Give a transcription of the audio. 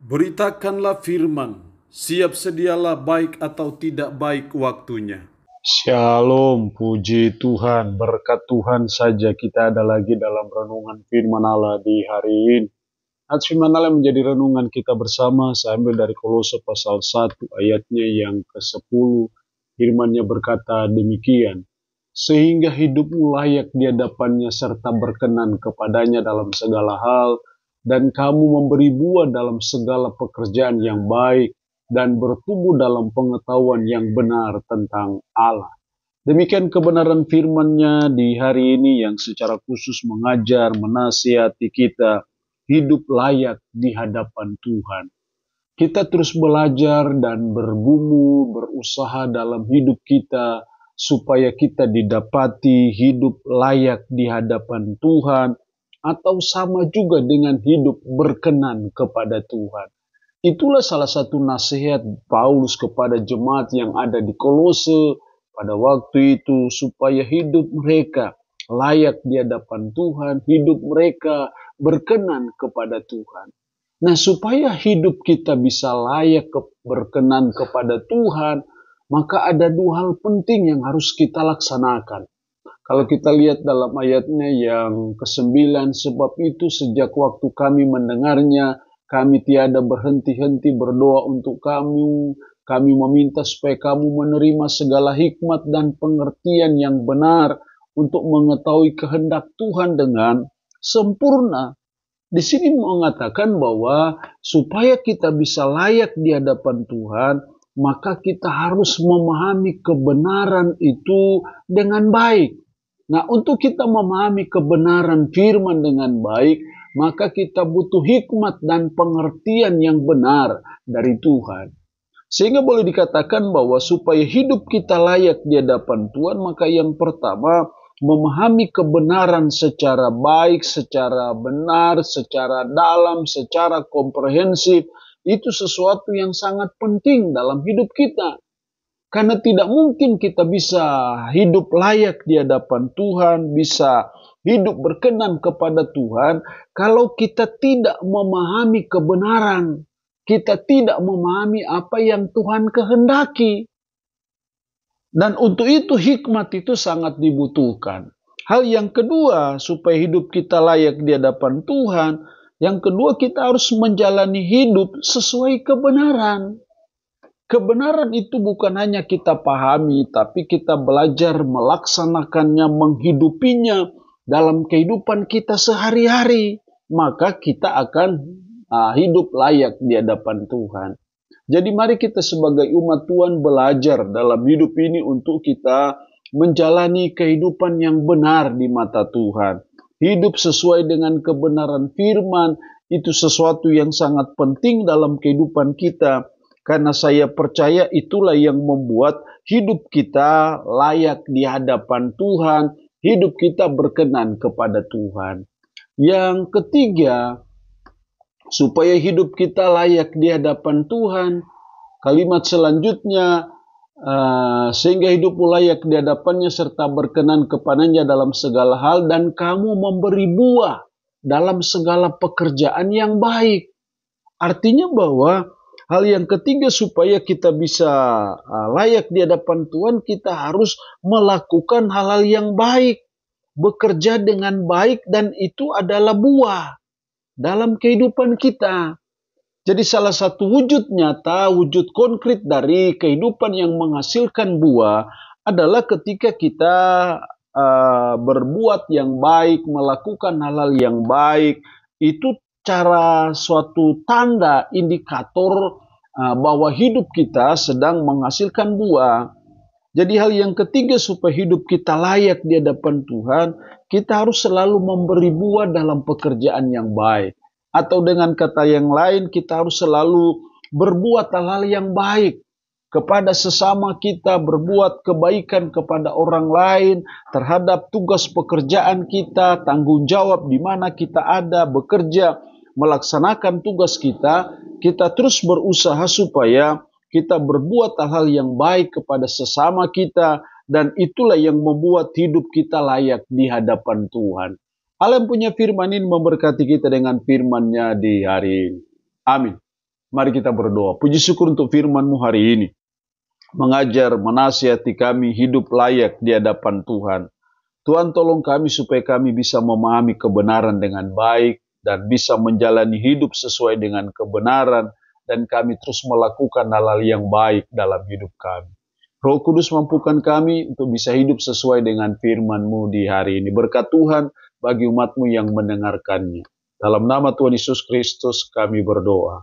Beritakanlah firman, siap sedialah baik atau tidak baik waktunya. Shalom, puji Tuhan, berkat Tuhan saja kita ada lagi dalam renungan firman Allah di hari ini. Ayat firman Allah menjadi renungan kita bersama, saya ambil dari Kolose pasal 1 ayatnya yang ke-10. Firman-Nya berkata demikian, sehingga hidupmu layak di hadapannya serta berkenan kepadanya dalam segala hal, dan kamu memberi buah dalam segala pekerjaan yang baik, dan bertumbuh dalam pengetahuan yang benar tentang Allah. Demikian kebenaran firman-Nya di hari ini yang secara khusus mengajar, menasihati kita hidup layak di hadapan Tuhan. Kita terus belajar dan bergumul, berusaha dalam hidup kita supaya kita didapati hidup layak di hadapan Tuhan, atau sama juga dengan hidup berkenan kepada Tuhan. Itulah salah satu nasihat Paulus kepada jemaat yang ada di Kolose pada waktu itu, supaya hidup mereka layak di hadapan Tuhan, hidup mereka berkenan kepada Tuhan. Nah, supaya hidup kita bisa layak berkenan kepada Tuhan, maka ada dua hal penting yang harus kita laksanakan. Kalau kita lihat dalam ayatnya yang ke-9, sebab itu sejak waktu kami mendengarnya, kami tiada berhenti-henti berdoa untuk kamu. Kami meminta supaya kamu menerima segala hikmat dan pengertian yang benar untuk mengetahui kehendak Tuhan dengan sempurna. Di sini mengatakan bahwa supaya kita bisa layak di hadapan Tuhan, maka kita harus memahami kebenaran itu dengan baik. Nah, untuk kita memahami kebenaran firman dengan baik, maka kita butuh hikmat dan pengertian yang benar dari Tuhan. Sehingga boleh dikatakan bahwa supaya hidup kita layak di hadapan Tuhan, maka yang pertama, memahami kebenaran secara baik, secara benar, secara dalam, secara komprehensif, itu sesuatu yang sangat penting dalam hidup kita. Karena tidak mungkin kita bisa hidup layak di hadapan Tuhan, bisa hidup berkenan kepada Tuhan, kalau kita tidak memahami kebenaran, kita tidak memahami apa yang Tuhan kehendaki. Dan untuk itu hikmat itu sangat dibutuhkan. Hal yang kedua, supaya hidup kita layak di hadapan Tuhan, yang kedua kita harus menjalani hidup sesuai kebenaran. Kebenaran itu bukan hanya kita pahami, tapi kita belajar melaksanakannya, menghidupinya dalam kehidupan kita sehari-hari. Maka kita akan hidup layak di hadapan Tuhan. Jadi mari kita sebagai umat Tuhan belajar dalam hidup ini untuk kita menjalani kehidupan yang benar di mata Tuhan. Hidup sesuai dengan kebenaran firman itu sesuatu yang sangat penting dalam kehidupan kita. Karena saya percaya itulah yang membuat hidup kita layak di hadapan Tuhan, hidup kita berkenan kepada Tuhan. Yang ketiga, supaya hidup kita layak di hadapan Tuhan, kalimat selanjutnya, sehingga hidupmu layak di hadapannya serta berkenan kepadanya dalam segala hal, dan kamu memberi buah dalam segala pekerjaan yang baik. Artinya bahwa hal yang ketiga supaya kita bisa layak di hadapan Tuhan, kita harus melakukan hal-hal yang baik, bekerja dengan baik, dan itu adalah buah dalam kehidupan kita. Jadi salah satu wujud nyata, wujud konkret dari kehidupan yang menghasilkan buah adalah ketika kita berbuat yang baik, melakukan hal-hal yang baik. Itu cara suatu tanda indikator bahwa hidup kita sedang menghasilkan buah. Jadi hal yang ketiga supaya hidup kita layak di hadapan Tuhan, kita harus selalu memberi buah dalam pekerjaan yang baik. Atau dengan kata yang lain, kita harus selalu berbuat hal-hal yang baik kepada sesama kita, berbuat kebaikan kepada orang lain, terhadap tugas pekerjaan kita, tanggung jawab di mana kita ada, bekerja, melaksanakan tugas kita, kita terus berusaha supaya kita berbuat hal-hal yang baik kepada sesama kita, dan itulah yang membuat hidup kita layak di hadapan Tuhan. Allah yang punya firman ini memberkati kita dengan firman-Nya di hari ini. Amin. Mari kita berdoa. Puji syukur untuk firman-Mu hari ini. Mengajar, menasihati kami hidup layak di hadapan Tuhan. Tuhan tolong kami supaya kami bisa memahami kebenaran dengan baik dan bisa menjalani hidup sesuai dengan kebenaran dan kami terus melakukan hal-hal yang baik dalam hidup kami. Roh Kudus mampukan kami untuk bisa hidup sesuai dengan firman-Mu di hari ini. Berkat Tuhan bagi umat-Mu yang mendengarkannya. Dalam nama Tuhan Yesus Kristus kami berdoa.